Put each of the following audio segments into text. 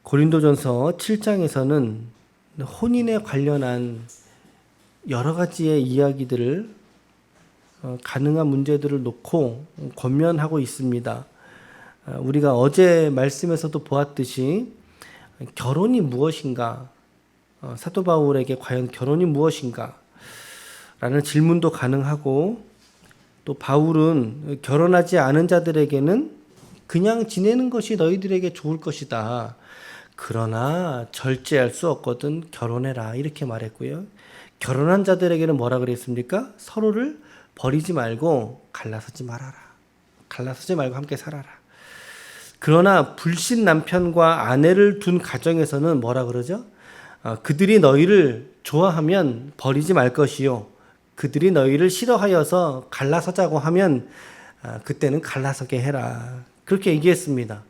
고린도전서 7장에서는 혼인에 관련한 여러 가지의 이야기들을 가능한 문제들을 놓고 권면하고 있습니다. 우리가 어제 말씀에서도 보았듯이 결혼이 무엇인가, 사도 바울에게 과연 결혼이 무엇인가 라는 질문도 가능하고, 또 바울은 결혼하지 않은 자들에게는 그냥 지내는 것이 너희들에게 좋을 것이다. 그러나 절제할 수 없거든 결혼해라, 이렇게 말했고요. 결혼한 자들에게는 뭐라 그랬습니까? 서로를 버리지 말고 갈라서지 말아라. 갈라서지 말고 함께 살아라. 그러나 불신 남편과 아내를 둔 가정에서는 뭐라 그러죠? 그들이 너희를 좋아하면 버리지 말 것이요, 그들이 너희를 싫어하여서 갈라서자고 하면 그때는 갈라서게 해라. 그렇게 얘기했습니다.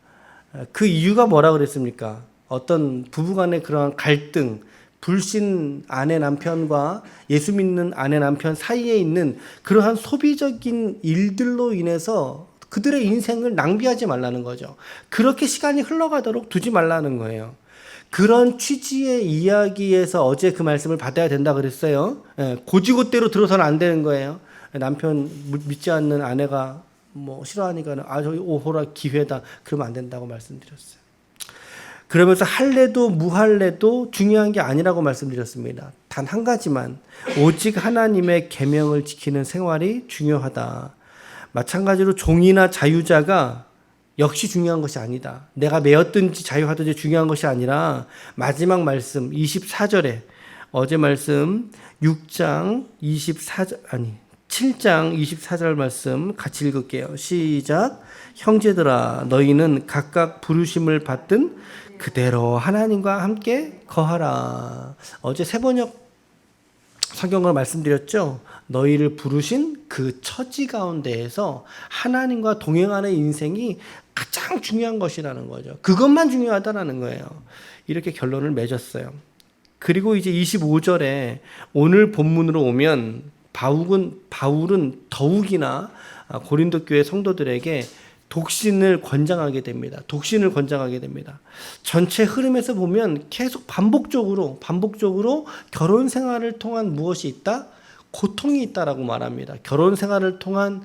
그 이유가 뭐라 그랬습니까? 어떤 부부간의 그러한 갈등, 불신 아내 남편과 예수 믿는 아내 남편 사이에 있는 그러한 소비적인 일들로 인해서 그들의 인생을 낭비하지 말라는 거죠. 그렇게 시간이 흘러가도록 두지 말라는 거예요. 그런 취지의 이야기에서 어제 그 말씀을 받아야 된다 그랬어요. 고지고대로 들어서는 안 되는 거예요. 남편 믿지 않는 아내가 싫어하니까 저기 오호라 기회다, 그러면 안 된다고 말씀드렸어요. 그러면서 할례도 무할례도 중요한 게 아니라고 말씀드렸습니다. 단 한 가지만, 오직 하나님의 계명을 지키는 생활이 중요하다. 마찬가지로 종이나 자유자가 역시 중요한 것이 아니다. 내가 매었든지 자유하든지 중요한 것이 아니라, 마지막 말씀 24절에 어제 말씀 7장 24절 말씀 같이 읽을게요. 시작. 형제들아, 너희는 각각 부르심을 받든 그대로 하나님과 함께 거하라. 어제 세번역 성경을 말씀드렸죠. 너희를 부르신 그 처지 가운데에서 하나님과 동행하는 인생이 가장 중요한 것이라는 거죠. 그것만 중요하다라는 거예요. 이렇게 결론을 맺었어요. 그리고 이제 25절에 오늘 본문으로 오면 바울은 더욱이나 고린도 교회 성도들에게 독신을 권장하게 됩니다. 독신을 권장하게 됩니다. 전체 흐름에서 보면 계속 반복적으로 결혼 생활을 통한 무엇이 있다? 고통이 있다라고 말합니다. 결혼 생활을 통한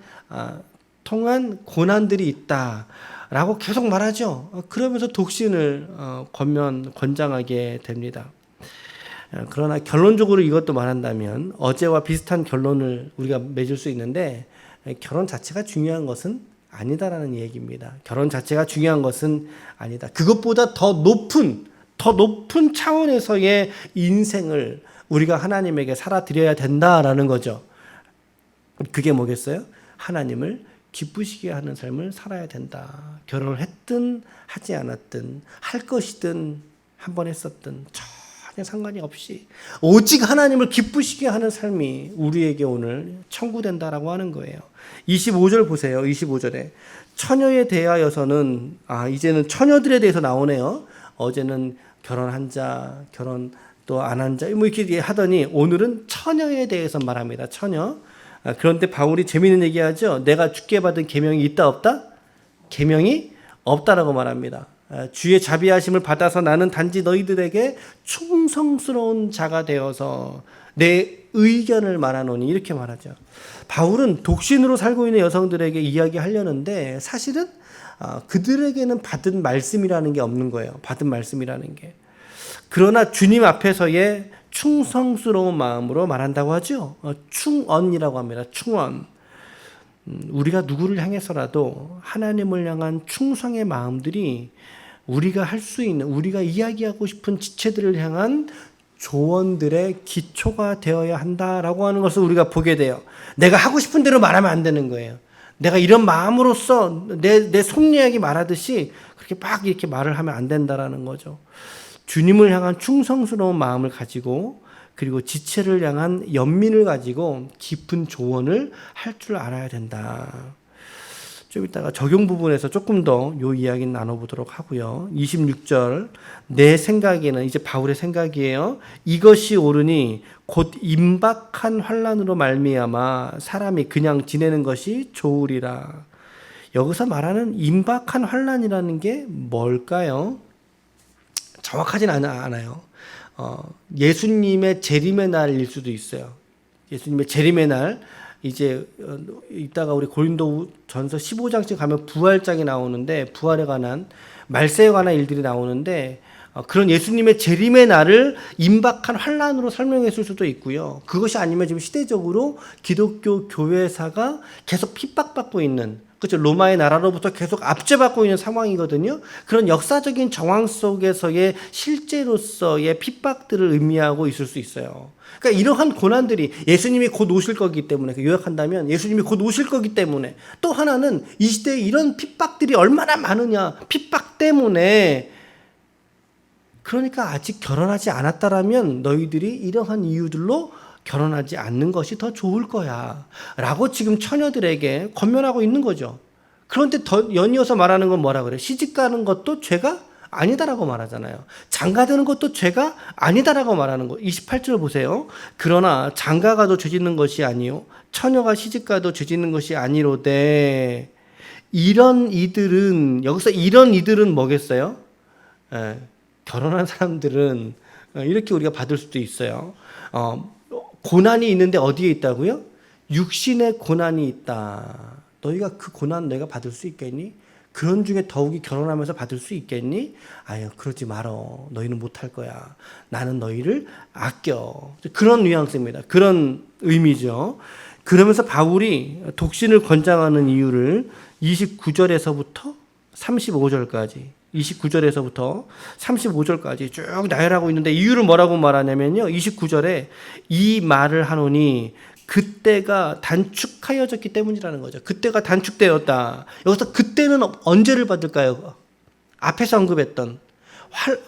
고난들이 있다라고 계속 말하죠. 그러면서 독신을 권장하게 됩니다. 그러나 결론적으로 이것도 말한다면 어제와 비슷한 결론을 우리가 맺을 수 있는데, 결혼 자체가 중요한 것은 아니다라는 얘기입니다. 결혼 자체가 중요한 것은 아니다. 그것보다 더 높은 차원에서의 인생을 우리가 하나님에게 살아드려야 된다라는 거죠. 그게 뭐겠어요? 하나님을 기쁘시게 하는 삶을 살아야 된다. 결혼을 했든 하지 않았든, 할 것이든 한 번 했었든 전혀 상관이 없이 오직 하나님을 기쁘시게 하는 삶이 우리에게 오늘 청구된다라고 하는 거예요. 25절 보세요. 25절에 처녀에 대하여서는, 이제는 처녀들에 대해서 나오네요. 어제는 결혼한 자, 결혼 또 안 한 자, 이렇게 하더니 오늘은 처녀에 대해서 말합니다. 처녀. 그런데 바울이 재미있는 얘기하죠. 내가 주께 받은 계명이 있다 없다? 계명이 없다라고 말합니다. 주의 자비하심을 받아서 나는 단지 너희들에게 충성스러운 자가 되어서 내 의견을 말하노니, 이렇게 말하죠. 바울은 독신으로 살고 있는 여성들에게 이야기하려는데 사실은 그들에게는 받은 말씀이라는 게 없는 거예요. 받은 말씀이라는 게. 그러나 주님 앞에서의 충성스러운 마음으로 말한다고 하죠. 충언이라고 합니다. 충언. 우리가 누구를 향해서라도 하나님을 향한 충성의 마음들이 우리가 할 수 있는, 우리가 이야기하고 싶은 지체들을 향한 조언들의 기초가 되어야 한다라고 하는 것을 우리가 보게 돼요. 내가 하고 싶은 대로 말하면 안 되는 거예요. 내가 이런 마음으로써 내 속이야기 말하듯이 그렇게 막 이렇게 말을 하면 안 된다라는 거죠. 주님을 향한 충성스러운 마음을 가지고, 그리고 지체를 향한 연민을 가지고 깊은 조언을 할 줄 알아야 된다. 좀 이따가 적용 부분에서 조금 더 이 이야기는 나눠보도록 하고요. 26절, 내 생각에는, 이제 바울의 생각이에요. 이것이 옳으니 곧 임박한 환난으로 말미암아 사람이 그냥 지내는 것이 좋으리라. 여기서 말하는 임박한 환난이라는 게 뭘까요? 정확하진 않아요. 예수님의 재림의 날일 수도 있어요. 예수님의 재림의 날, 이제 이따가 우리 고린도전서 15장쯤 가면 부활장이 나오는데, 부활에 관한, 말세에 관한 일들이 나오는데, 그런 예수님의 재림의 날을 임박한 환란으로 설명했을 수도 있고요. 그것이 아니면 지금 시대적으로 기독교 교회사가 계속 핍박받고 있는, 그렇죠. 로마의 나라로부터 계속 압제받고 있는 상황이거든요. 그런 역사적인 정황 속에서의 실제로서의 핍박들을 의미하고 있을 수 있어요. 그러니까 이러한 고난들이 예수님이 곧 오실 거기 때문에, 요약한다면 예수님이 곧 오실 거기 때문에, 또 하나는 이 시대에 이런 핍박들이 얼마나 많으냐, 핍박 때문에, 그러니까 아직 결혼하지 않았다라면 너희들이 이러한 이유들로 결혼하지 않는 것이 더 좋을 거야 라고 지금 처녀들에게 권면하고 있는 거죠. 그런데 더 연이어서 말하는 건 뭐라 그래요? 시집가는 것도 죄가 아니다라고 말하잖아요. 장가드는 것도 죄가 아니다라고 말하는 거. 28절 보세요. 그러나 장가가도 죄짓는 것이 아니요 처녀가 시집가도 죄짓는 것이 아니로되 이런 이들은, 여기서 이런 이들은 뭐겠어요? 결혼한 사람들은 이렇게 우리가 받을 수도 있어요. 고난이 있는데 어디에 있다고요? 육신의 고난이 있다. 너희가 그 고난 너희가 받을 수 있겠니? 그런 중에 더욱이 결혼하면서 받을 수 있겠니? 아유, 그러지 말어. 너희는 못할 거야. 나는 너희를 아껴. 그런 뉘앙스입니다. 그런 의미죠. 그러면서 바울이 독신을 권장하는 이유를 29절에서부터 35절까지 29절에서부터 35절까지 쭉 나열하고 있는데, 이유를 뭐라고 말하냐면요, 29절에 이 말을 하노니 그때가 단축하여졌기 때문이라는 거죠. 그때가 단축되었다. 여기서 그때는 언제를 받을까요? 앞에서 언급했던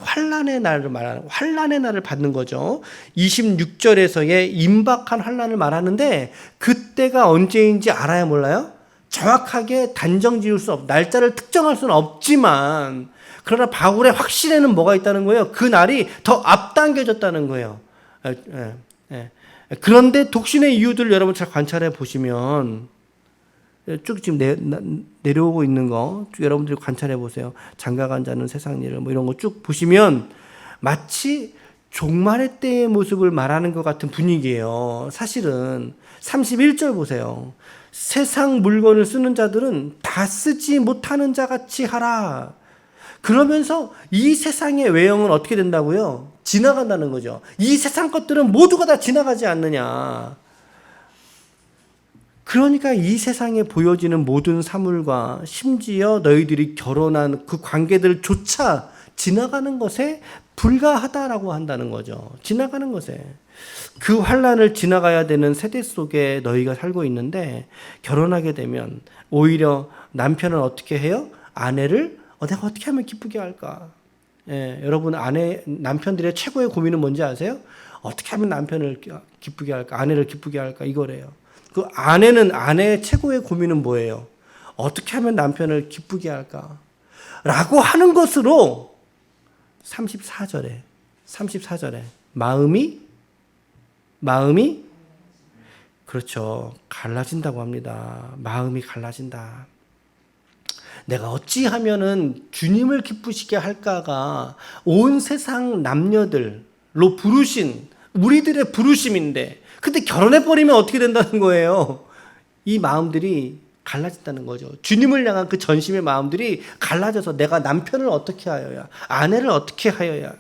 환란의 날을 말하는, 환란의 날을 받는 거죠. 26절에서의 임박한 환란을 말하는데, 그때가 언제인지 알아야 몰라요? 정확하게 단정 지을 수 없, 날짜를 특정할 수는 없지만, 그러나 바울의 확신에는 뭐가 있다는 거예요? 그 날이 더 앞당겨졌다는 거예요. 그런데 독신의 이유들 여러분 잘 관찰해 보시면, 쭉 지금 내려오고 있는 거 쭉 여러분들이 관찰해 보세요. 장가간 자는 세상 일을 뭐 이런 거 쭉 보시면 마치 종말의 때의 모습을 말하는 것 같은 분위기예요. 사실은 31절 보세요. 세상 물건을 쓰는 자들은 다 쓰지 못하는 자 같이 하라. 그러면서 이 세상의 외형은 어떻게 된다고요? 지나간다는 거죠. 이 세상 것들은 모두가 다 지나가지 않느냐. 그러니까 이 세상에 보여지는 모든 사물과 심지어 너희들이 결혼한 그 관계들조차 지나가는 것에 불과하다라고 한다는 거죠. 지나가는 것에. 그 환란을 지나가야 되는 세대 속에 너희가 살고 있는데, 결혼하게 되면 오히려 남편은 어떻게 해요? 아내를 내가 어떻게 하면 기쁘게 할까? 여러분, 남편들의 최고의 고민은 뭔지 아세요? 어떻게 하면 남편을 기쁘게 할까? 아내를 기쁘게 할까? 이거래요. 그 아내의 최고의 고민은 뭐예요? 어떻게 하면 남편을 기쁘게 할까? 라고 하는 것으로 34절에 마음이 그렇죠. 갈라진다고 합니다. 마음이 갈라진다. 내가 어찌하면은 주님을 기쁘시게 할까가 온 세상 남녀들로 부르신 우리들의 부르심인데, 근데 결혼해버리면 어떻게 된다는 거예요? 이 마음들이 갈라진다는 거죠. 주님을 향한 그 전심의 마음들이 갈라져서 내가 남편을 어떻게 하여야, 아내를 어떻게 하여야.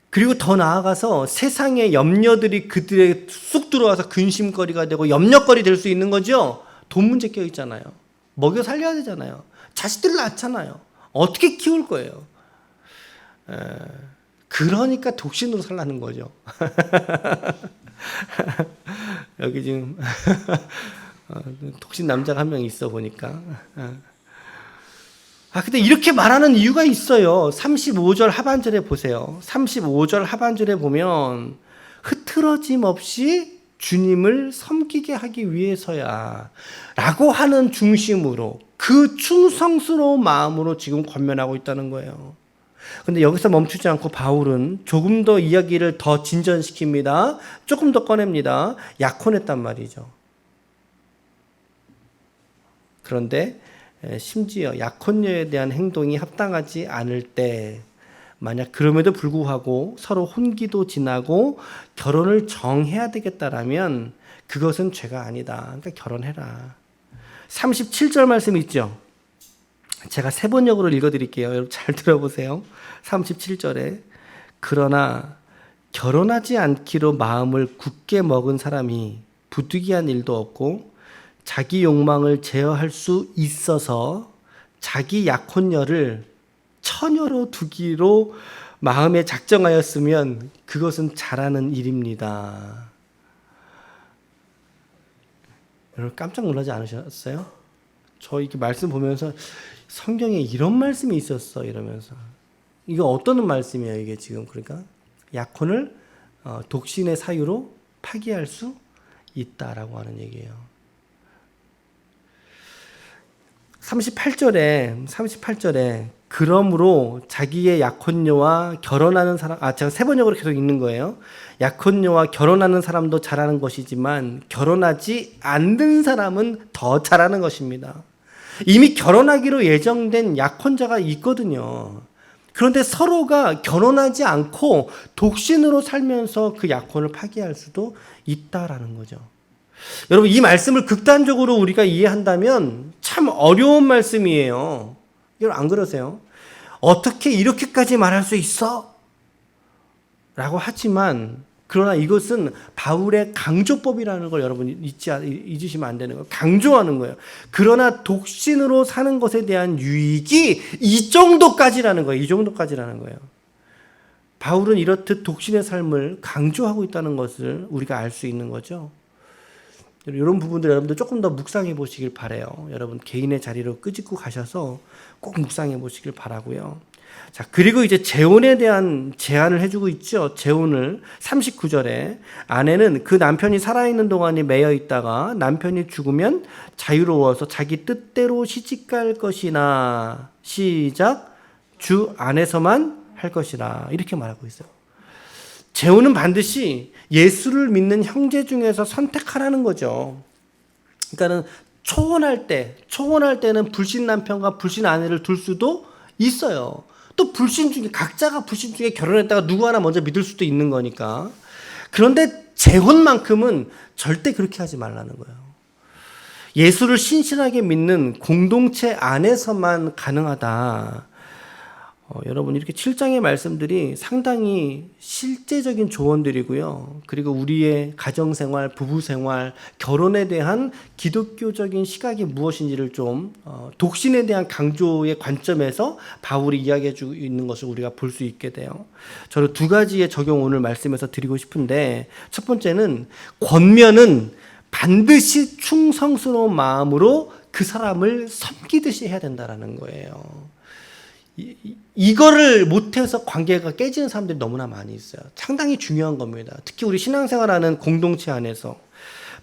그리고 더 나아가서 세상의 염려들이 그들의 쑥 들어와서 근심거리가 되고 염려거리 될 수 있는 거죠. 돈 문제 껴 있잖아요. 먹여 살려야 되잖아요. 자식들 낳잖아요. 어떻게 키울 거예요? 그러니까 독신으로 살라는 거죠. 여기 지금 독신 남자가 한 명 있어 보니까. 근데 이렇게 말하는 이유가 있어요. 35절 하반절에 보세요. 35절 하반절에 보면 흐트러짐 없이 주님을 섬기게 하기 위해서야 라고 하는 중심으로, 그 충성스러운 마음으로 지금 권면하고 있다는 거예요. 근데 여기서 멈추지 않고 바울은 조금 더 이야기를 더 진전시킵니다. 조금 더 꺼냅니다. 약혼했단 말이죠. 그런데 심지어 약혼녀에 대한 행동이 합당하지 않을 때 만약 그럼에도 불구하고 서로 혼기도 지나고 결혼을 정해야 되겠다라면 그것은 죄가 아니다. 그러니까 결혼해라. 37절 말씀 있죠. 제가 세 번역으로 읽어드릴게요. 여러분 잘 들어보세요. 37절에 그러나 결혼하지 않기로 마음을 굳게 먹은 사람이 부득이한 일도 없고 자기 욕망을 제어할 수 있어서 자기 약혼녀를 처녀로 두기로 마음에 작정하였으면 그것은 잘하는 일입니다. 여러분 깜짝 놀라지 않으셨어요? 저 이렇게 말씀 보면서 성경에 이런 말씀이 있었어 이러면서 이거 어떤 말씀이에요 이게 지금 그러니까 약혼을 독신의 사유로 파기할 수 있다라고 하는 얘기예요. 38절에 그러므로 자기의 약혼녀와 결혼하는 사람 제가 세 번역으로 계속 읽는 거예요. 약혼녀와 결혼하는 사람도 잘하는 것이지만 결혼하지 않는 사람은 더 잘하는 것입니다. 이미 결혼하기로 예정된 약혼자가 있거든요. 그런데 서로가 결혼하지 않고 독신으로 살면서 그 약혼을 파기할 수도 있다라는 거죠. 여러분 이 말씀을 극단적으로 우리가 이해한다면 참 어려운 말씀이에요. 여러분 안 그러세요? 어떻게 이렇게까지 말할 수 있어? 라고 하지만 그러나 이것은 바울의 강조법이라는 걸 여러분 잊으시면 안 되는 거예요. 강조하는 거예요. 그러나 독신으로 사는 것에 대한 유익이 이 정도까지라는 거예요. 이 정도까지라는 거예요. 바울은 이렇듯 독신의 삶을 강조하고 있다는 것을 우리가 알 수 있는 거죠. 이런 부분들 여러분들 조금 더 묵상해 보시길 바라요. 여러분 개인의 자리로 끄집고 가셔서 꼭 묵상해 보시길 바라고요. 자, 그리고 이제 재혼에 대한 제안을 해주고 있죠. 재혼을 39절에 아내는 그 남편이 살아있는 동안이 매여 있다가 남편이 죽으면 자유로워서 자기 뜻대로 시집갈 것이나 시작 주 안에서만 할 것이라 이렇게 말하고 있어요. 재혼은 반드시 예수를 믿는 형제 중에서 선택하라는 거죠. 그러니까는 초혼할 때는 불신 남편과 불신 아내를 둘 수도 있어요. 또 불신 중에 각자가 불신 중에 결혼했다가 누구 하나 먼저 믿을 수도 있는 거니까. 그런데 재혼만큼은 절대 그렇게 하지 말라는 거예요. 예수를 신실하게 믿는 공동체 안에서만 가능하다. 여러분 이렇게 7장의 말씀들이 상당히 실제적인 조언들이고요. 그리고 우리의 가정생활, 부부생활, 결혼에 대한 기독교적인 시각이 무엇인지를 좀 독신에 대한 강조의 관점에서 바울이 이야기해 주고 있는 것을 우리가 볼 수 있게 돼요. 저는 두 가지의 적용 오늘 말씀에서 드리고 싶은데 첫 번째는 권면은 반드시 충성스러운 마음으로 그 사람을 섬기듯이 해야 된다는 거예요. 이거를 못해서 관계가 깨지는 사람들이 너무나 많이 있어요. 상당히 중요한 겁니다. 특히 우리 신앙생활하는 공동체 안에서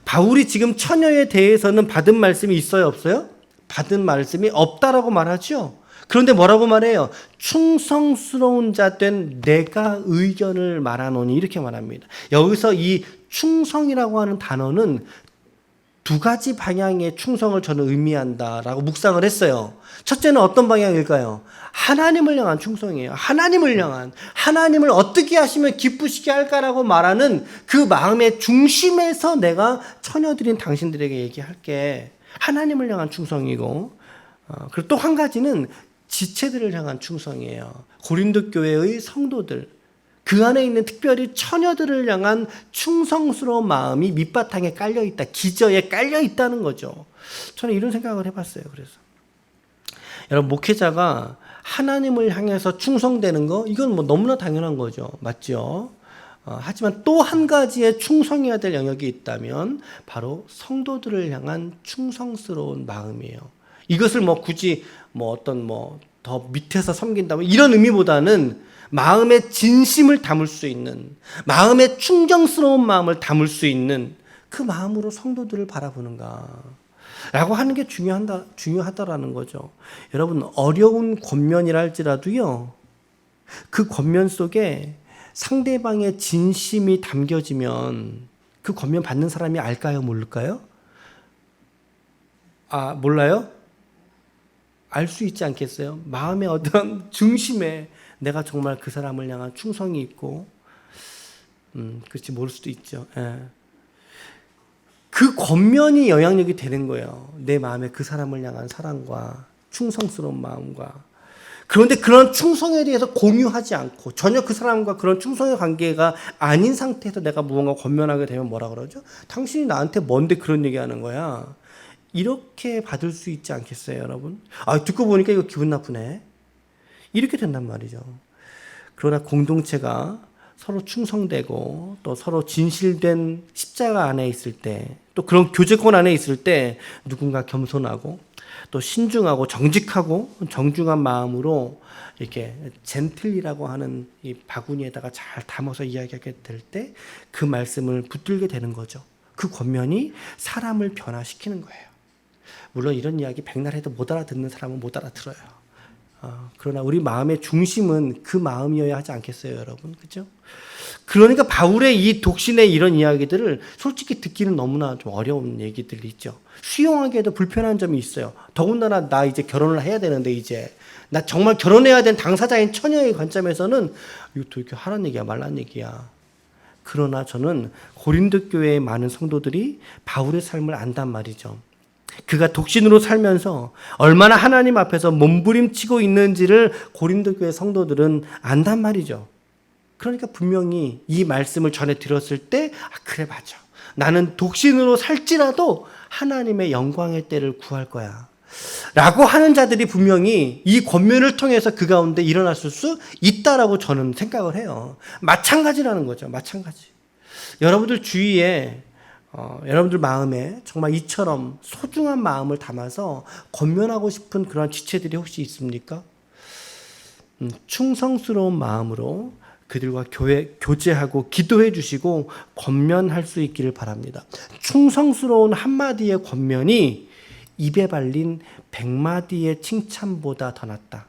바울이 지금 처녀에 대해서는 받은 말씀이 있어요, 없어요? 받은 말씀이 없다라고 말하죠. 그런데 뭐라고 말해요? 충성스러운 자 된 내가 의견을 말하노니 이렇게 말합니다. 여기서 이 충성이라고 하는 단어는 두 가지 방향의 충성을 저는 의미한다라고 묵상을 했어요. 첫째는 어떤 방향일까요? 하나님을 향한 충성이에요. 하나님을 어떻게 하시면 기쁘시게 할까라고 말하는 그 마음의 중심에서 내가 처녀들인 당신들에게 얘기할게. 하나님을 향한 충성이고 그리고 또 한 가지는 지체들을 향한 충성이에요. 고린도 교회의 성도들 그 안에 있는 특별히 처녀들을 향한 충성스러운 마음이 밑바탕에 깔려있다. 기저에 깔려있다는 거죠. 저는 이런 생각을 해봤어요. 그래서 여러분 목회자가 하나님을 향해서 충성되는 거 이건 뭐 너무나 당연한 거죠. 맞죠? 하지만 또 한 가지의 충성해야 될 영역이 있다면 바로 성도들을 향한 충성스러운 마음이에요. 이것을 뭐 굳이 뭐 어떤 뭐 더 밑에서 섬긴다 이런 의미보다는 마음의 진심을 담을 수 있는 마음의 충정스러운 마음을 담을 수 있는 그 마음으로 성도들을 바라보는가 라고 하는 게 중요하다라는 거죠. 여러분 어려운 권면이라 할지라도요 그 권면 속에 상대방의 진심이 담겨지면 그 권면 받는 사람이 알까요? 모를까요? 몰라요? 알 수 있지 않겠어요? 마음의 어떤 중심에 내가 정말 그 사람을 향한 충성이 있고, 그렇지 모를 수도 있죠. 예. 그 겉면이 영향력이 되는 거예요. 내 마음에 그 사람을 향한 사랑과 충성스러운 마음과. 그런데 그런 충성에 대해서 공유하지 않고 전혀 그 사람과 그런 충성의 관계가 아닌 상태에서 내가 무언가 권면하게 되면 뭐라 그러죠? 당신이 나한테 뭔데 그런 얘기하는 거야? 이렇게 받을 수 있지 않겠어요, 여러분? 아, 듣고 보니까 이거 기분 나쁘네. 이렇게 된단 말이죠. 그러나 공동체가 서로 충성되고 또 서로 진실된 십자가 안에 있을 때, 또 그런 교제권 안에 있을 때 누군가 겸손하고 또 신중하고 정직하고 정중한 마음으로 이렇게 젠틀이라고 하는 이 바구니에다가 잘 담아서 이야기하게 될 때 그 말씀을 붙들게 되는 거죠. 그 권면이 사람을 변화시키는 거예요. 물론 이런 이야기 백날 해도 못 알아듣는 사람은 못 알아들어요. 그러나 우리 마음의 중심은 그 마음이어야 하지 않겠어요, 여러분? 그죠? 그러니까 바울의 이 독신의 이런 이야기들을 솔직히 듣기는 너무나 좀 어려운 얘기들이 있죠. 수용하기에도 불편한 점이 있어요. 더군다나 나 이제 결혼을 해야 되는데 이제 나 정말 결혼해야 된 당사자인 처녀의 관점에서는 이거 도대체 하란 얘기야 말란 얘기야. 그러나 저는 고린도 교회의 많은 성도들이 바울의 삶을 안단 말이죠. 그가 독신으로 살면서 얼마나 하나님 앞에서 몸부림치고 있는지를 고린도 교회 성도들은 안단 말이죠. 그러니까 분명히 이 말씀을 전해 들었을 때 그래 맞아. 나는 독신으로 살지라도 하나님의 영광의 때를 구할 거야. 라고 하는 자들이 분명히 이 권면을 통해서 그 가운데 일어났을 수 있다라고 저는 생각을 해요. 마찬가지라는 거죠. 마찬가지. 여러분들 주위에 여러분들 마음에 정말 이처럼 소중한 마음을 담아서 권면하고 싶은 그런 지체들이 혹시 있습니까? 충성스러운 마음으로 그들과 교제하고 기도해 주시고 권면할 수 있기를 바랍니다. 충성스러운 한마디의 권면이 입에 발린 100마디의 칭찬보다 더 낫다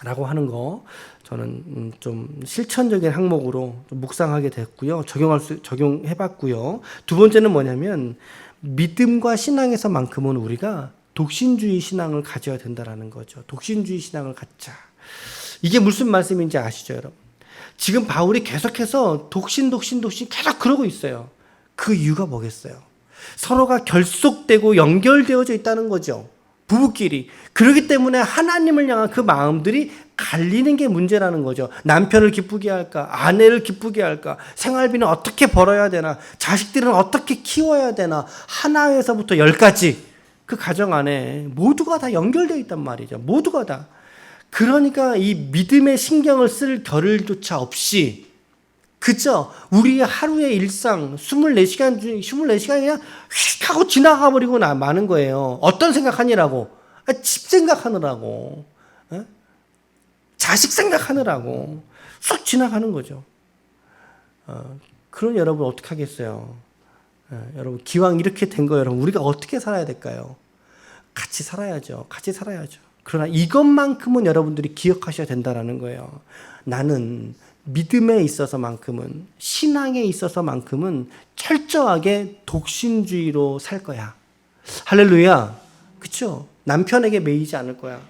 라고 하는 거 저는 좀 실천적인 항목으로 좀 묵상하게 됐고요. 적용해봤고요. 두 번째는 뭐냐면 믿음과 신앙에서만큼은 우리가 독신주의 신앙을 가져야 된다라는 거죠. 독신주의 신앙을 갖자. 이게 무슨 말씀인지 아시죠, 여러분? 지금 바울이 계속해서 독신 계속 그러고 있어요. 그 이유가 뭐겠어요? 서로가 결속되고 연결되어져 있다는 거죠. 부부끼리. 그렇기 때문에 하나님을 향한 그 마음들이 갈리는 게 문제라는 거죠. 남편을 기쁘게 할까? 아내를 기쁘게 할까? 생활비는 어떻게 벌어야 되나? 자식들은 어떻게 키워야 되나? 하나에서부터 10까지 그 가정 안에 모두가 다 연결되어 있단 말이죠. 모두가 다. 그러니까 이 믿음의 신경을 쓸 겨를조차 없이 그저 우리의 하루의 일상 24시간 중에 24시간이 그냥 휙 하고 지나가 버리고 마는 거예요. 어떤 생각하니라고? 집 생각하느라고. 자식 생각하느라고. 쑥 지나가는 거죠. 그런 여러분 어떻게 하겠어요? 여러분 기왕 이렇게 된 거 여러분 우리가 어떻게 살아야 될까요? 같이 살아야죠. 같이 살아야죠. 그러나 이것만큼은 여러분들이 기억하셔야 된다는 거예요. 나는 믿음에 있어서만큼은 신앙에 있어서만큼은 철저하게 독신주의로 살 거야. 할렐루야. 그렇죠? 남편에게 매이지 않을 거야.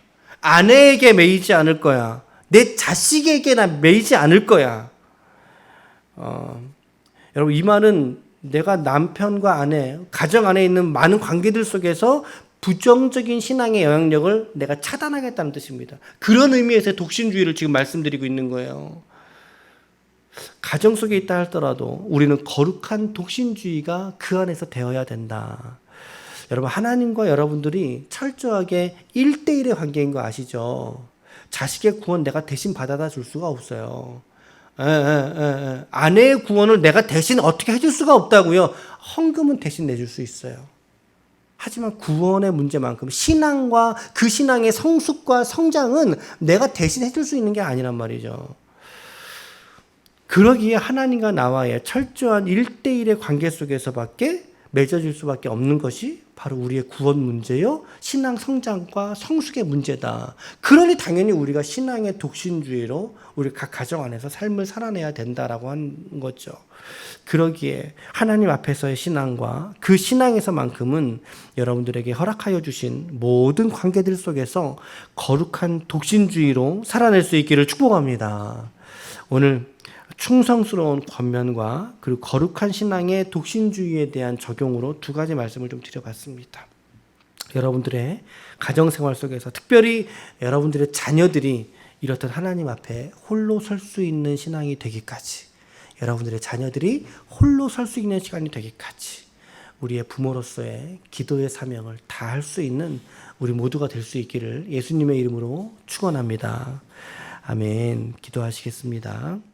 아내에게 매이지 않을 거야. 내 자식에게나 매이지 않을 거야. 여러분 이 말은 내가 남편과 아내, 가정 안에 있는 많은 관계들 속에서 부정적인 신앙의 영향력을 내가 차단하겠다는 뜻입니다. 그런 의미에서 독신주의를 지금 말씀드리고 있는 거예요. 가정 속에 있다 할더라도 우리는 거룩한 독신주의가 그 안에서 되어야 된다. 여러분 하나님과 여러분들이 철저하게 1대1의 관계인 거 아시죠? 자식의 구원 내가 대신 받아다 줄 수가 없어요. 아내의 구원을 내가 대신 어떻게 해줄 수가 없다고요. 헌금은 대신 내줄 수 있어요. 하지만 구원의 문제만큼 신앙과 그 신앙의 성숙과 성장은 내가 대신 해줄 수 있는 게 아니란 말이죠. 그러기에 하나님과 나와의 철저한 1대1의 관계 속에서밖에 맺어질 수밖에 없는 것이 바로 우리의 구원 문제요, 신앙 성장과 성숙의 문제다. 그러니 당연히 우리가 신앙의 독신주의로 우리 각 가정 안에서 삶을 살아내야 된다라고 한 거죠. 그러기에 하나님 앞에서의 신앙과 그 신앙에서만큼은 여러분들에게 허락하여 주신 모든 관계들 속에서 거룩한 독신주의로 살아낼 수 있기를 축복합니다. 오늘 충성스러운 권면과 그리고 거룩한 신앙의 독신주의에 대한 적용으로 두 가지 말씀을 좀 드려봤습니다. 여러분들의 가정생활 속에서 특별히 여러분들의 자녀들이 이렇듯 하나님 앞에 홀로 설 수 있는 신앙이 되기까지, 여러분들의 자녀들이 홀로 설 수 있는 시간이 되기까지 우리의 부모로서의 기도의 사명을 다할 수 있는 우리 모두가 될 수 있기를 예수님의 이름으로 축원합니다. 아멘. 기도하시겠습니다.